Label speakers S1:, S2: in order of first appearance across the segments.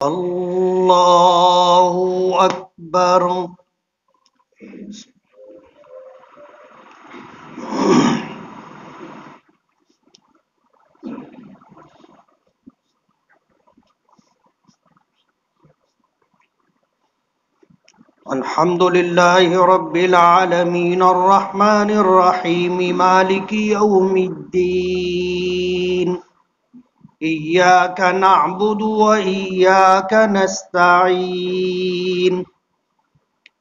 S1: الله أكبر. الحمد لله رب العالمين الرحمن الرحيم مالك يوم الدين. إياك نعبد وإياك نستعين.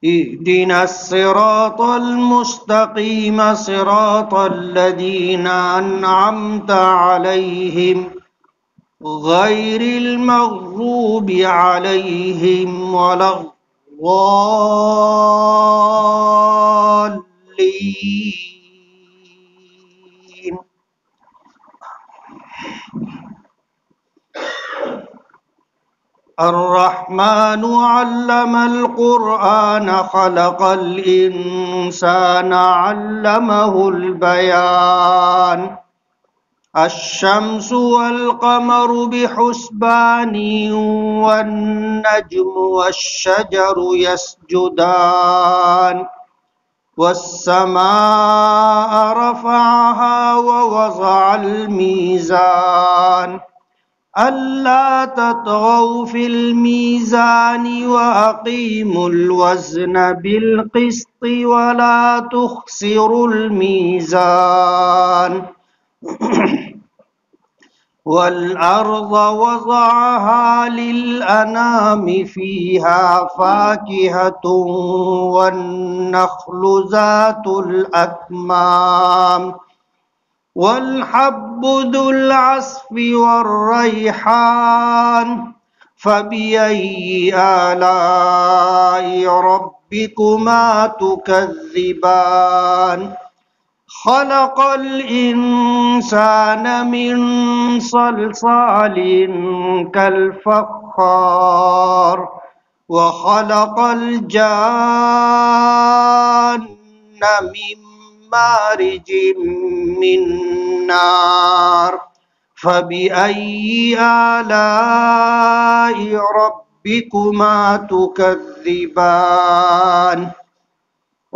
S1: اهدنا الصراط المستقيم صراط الذين أنعمت عليهم غير المغضوب عليهم ولا الضالين. الرحمن علم القرآن خلق الإنسان علمه البيان. الشمس والقمر بحسبان والنجم والشجر يسجدان. والسماء رفعها ووضع الميزان ألا تطغوا في الميزان وأقيموا الوزن بالقسط ولا تخسروا الميزان. والأرض وضعها للأنام فيها فاكهة والنخل ذات الأكمام والحب ذو العصف والريحان. فبأي آلاء ربكما تكذبان. خلق الإنسان من صلصال كالفخار وخلق الجان من مارج من نار. فبأي آلاء ربكما تكذبان.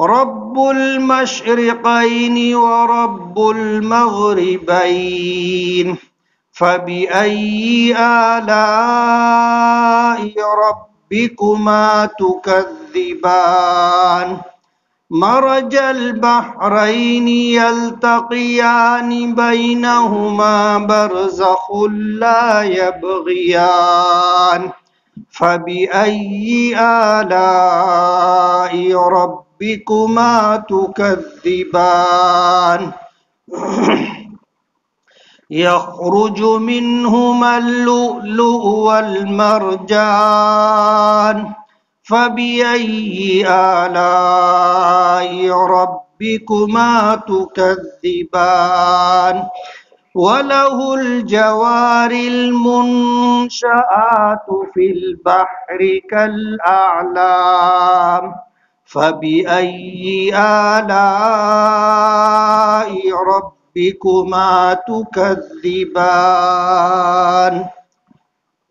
S1: رب المشرقين ورب المغربين. فبأي آلاء ربكما تكذبان. مرج البحرين يلتقيان بينهما برزخ لا يبغيان. فبأي آلاء ربكما تكذبان. يخرج منهما اللؤلؤ والمرجان. فبأي آلاء ربكما تكذبان. وله الجوار المنشآت في البحر كالأعلام. فبأي آلاء ربكما تكذبان.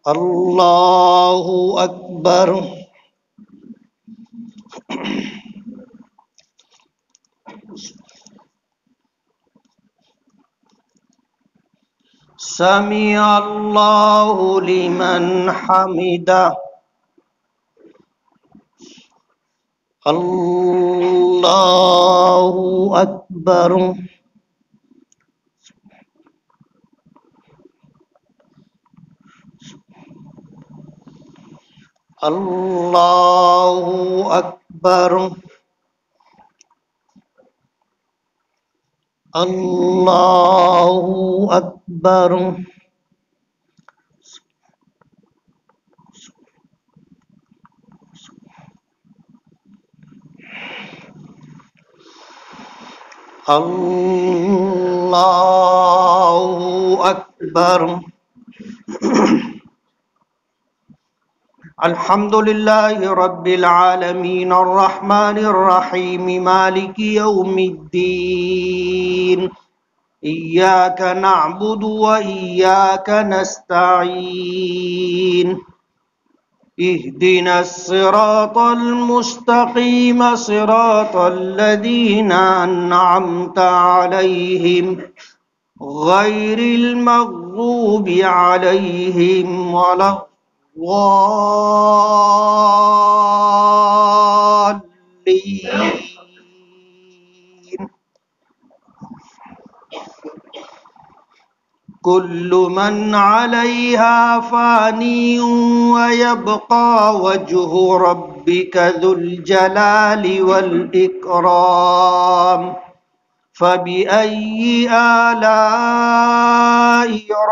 S1: الله أكبر. سمع الله لمن حمده. الله أكبر. الله أكبر. الله أكبر. الله أكبر. الحمد لله رب العالمين الرحمن الرحيم مالك يوم الدين. إياك نعبد وإياك نستعين. اهدنا الصراط المستقيم صراط الذين أنعمت عليهم غير المغضوب عليهم ولا الضالين. كل من عليها فاني ويبقى وجه ربك ذو الجلال والإكرام. فبأي آلاء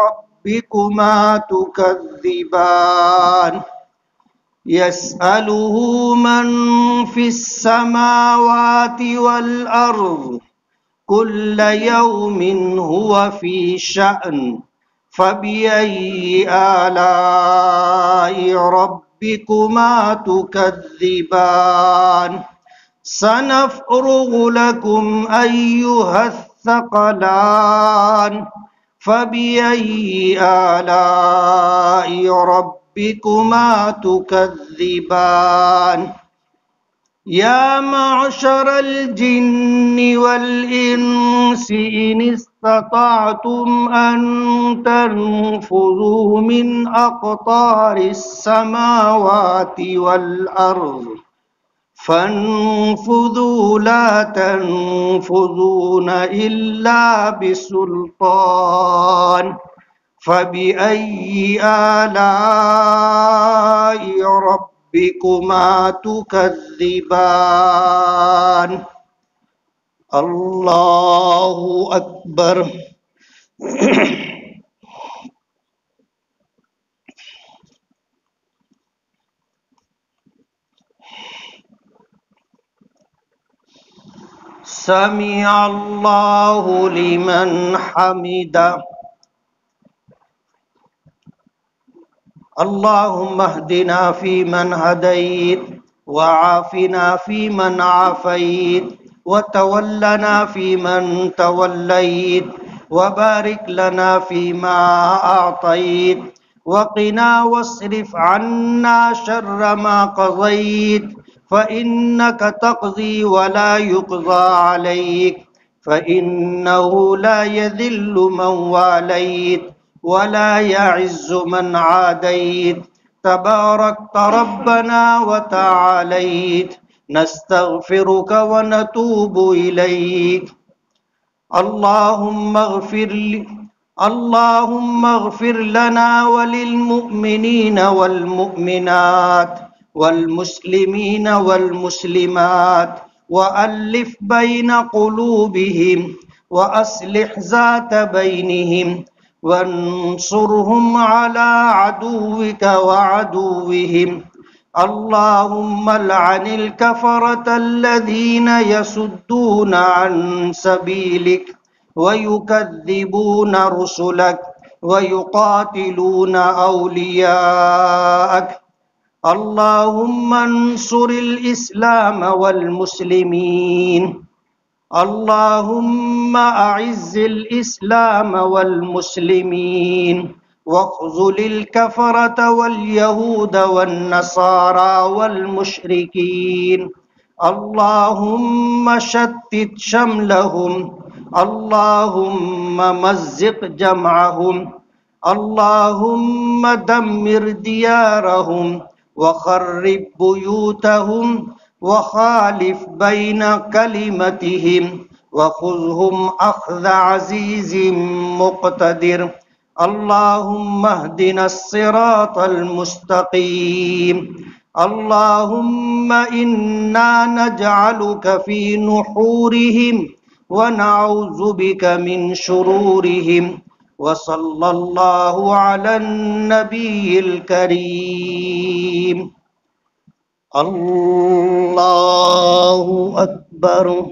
S1: ربكما تكذبان؟ يسأله من في السماوات والأرض كل يوم هو في شأن. فبأي آلاء ربكما تكذبان؟ سنفرغ لكم أيها الثقلان. فبأي آلاء ربكما تكذبان؟ يا معشر الجن والإنس إن استطعتم أن تنفذوا من أقطار السماوات والأرض فانفذوا لا تنفذون إلا بسلطان. فبأي آلاء ربكما تكذبان؟ الله أكبر. سمع الله لمن حمده. اللهم اهدنا فيمن هديت وعافنا فيمن عافيت وتولنا فيمن توليت وبارك لنا فيما أعطيت وقنا واصرف عنا شر ما قضيت فإنك تقضي ولا يقضى عليك فإنه لا يذل من واليت ولا يعز من عاديت تباركت ربنا وتعاليت. نستغفرك ونتوب إليك. اللهم اغفر لنا وللمؤمنين والمؤمنات والمسلمين والمسلمات وألف بين قلوبهم وأصلح ذات بينهم وانصرهم على عدوك وعدوهم. اللهم لعن الكفرة الذين يصدون عن سبيلك ويكذبون رسلك ويقاتلون أولياءك. اللهم انصر الإسلام والمسلمين. اللهم أعز الإسلام والمسلمين واخذل الكفرة واليهود والنصارى والمشركين. اللهم شتت شملهم. اللهم مزق جمعهم. اللهم دمر ديارهم وخرب بيوتهم وخالف بين كلمتهم وخذهم أخذ عزيز مقتدر. اللهم اهدنا الصراط المستقيم. اللهم إنا نجعلك في نحورهم ونعوذ بك من شرورهم. وصلى الله على النبي الكريم. الله أكبر.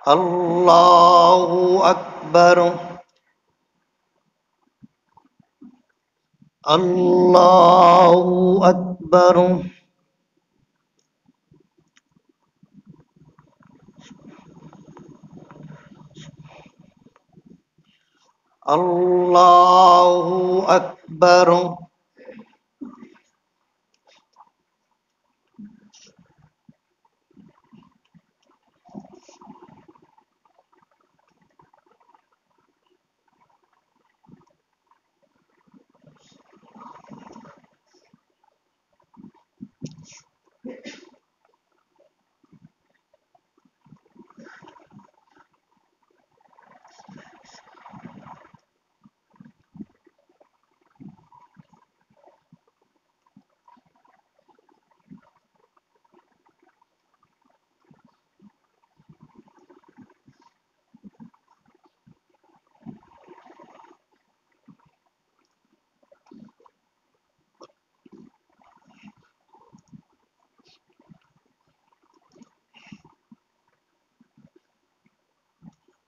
S1: الله أكبر. الله أكبر. الله أكبر.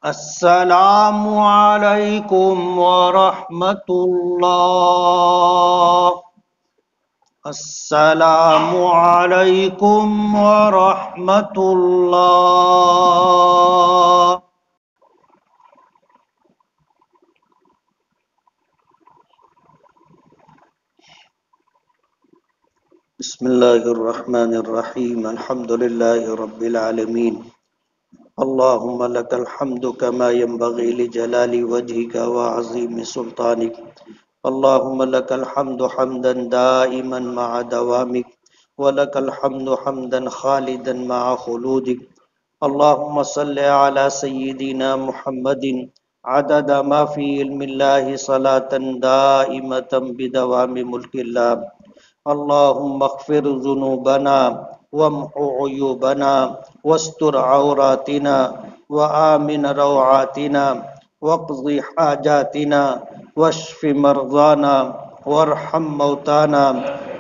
S1: السلام عليكم ورحمة الله. السلام عليكم ورحمة الله. بسم الله الرحمن الرحيم. الحمد لله رب العالمين. اللهم لك الحمد كما ينبغي لجلال وجهك وعظيم سلطانك. اللهم لك الحمد حمدا دائما مع دوامك، ولك الحمد حمدا خالدا مع خلودك. اللهم صل على سيدنا محمد عدد ما في علم الله صلاة دائمة بدوام ملك الله. اللهم اغفر ذنوبنا وامحو عيوبنا واستر عوراتنا وآمن روعاتنا واقض حاجاتنا واشف مرضانا وارحم موتانا.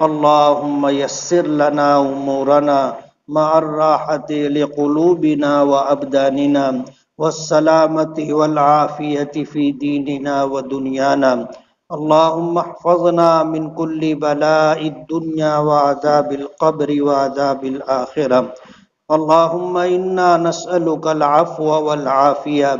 S1: اللهم يسر لنا أمورنا مع الراحة لقلوبنا وأبداننا والسلامة والعافية في ديننا ودنيانا. اللهم احفظنا من كل بلاء الدنيا وعذاب القبر وعذاب الآخرة. اللهم إنا نسألك العفو والعافية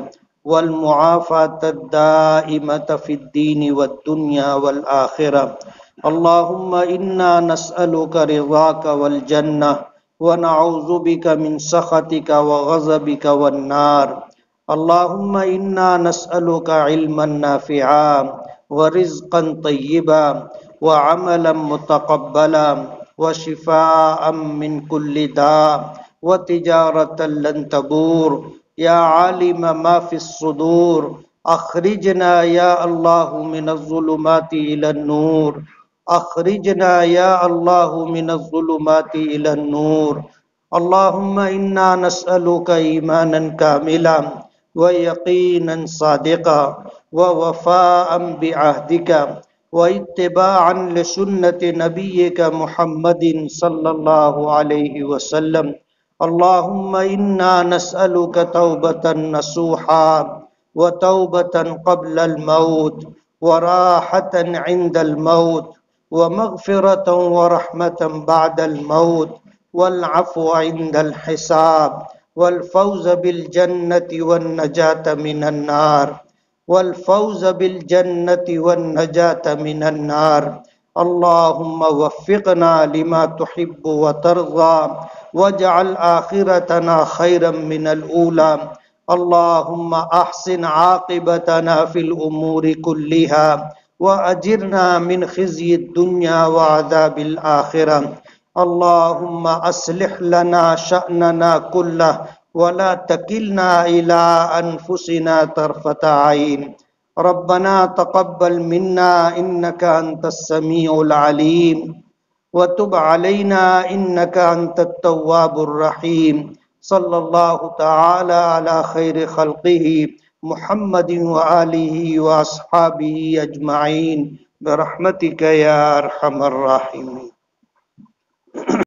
S1: والمعافاة الدائمة في الدين والدنيا والآخرة. اللهم إنا نسألك رضاك والجنة ونعوذ بك من سخطك وغضبك والنار. اللهم إنا نسألك علما نافعا ورزقا طيبا وعملا متقبلا وشفاء من كل داء وتجارة لن تبور. يا عالم ما في الصدور أخرجنا يا الله من الظلمات إلى النور. أخرجنا يا الله من الظلمات إلى النور. اللهم إنا نسألك إيمانا كاملا ويقينا صادقا ووفاء بعهدك واتباعا لسنة نبيك محمد صلى الله عليه وسلم. اللهم إنا نسألك توبة نصوحا وتوبة قبل الموت وراحة عند الموت ومغفرة ورحمة بعد الموت والعفو عند الحساب والفوز بالجنة والنجاة من النار. والفوز بالجنة والنجاة من النار. اللهم وفقنا لما تحب وترضى واجعل آخرتنا خيرا من الأولى. اللهم أحسن عاقبتنا في الأمور كلها وأجرنا من خزي الدنيا وعذاب الآخرة. اللهم أصلح لنا شأننا كله ولا تكلنا إلى أنفسنا طرفة عين. ربنا تقبل منا إنك أنت السميع العليم وتب علينا إنك أنت التواب الرحيم. صلى الله تعالى على خير خلقه محمد وآله وأصحابه أجمعين برحمتك يا أرحم الراحمين.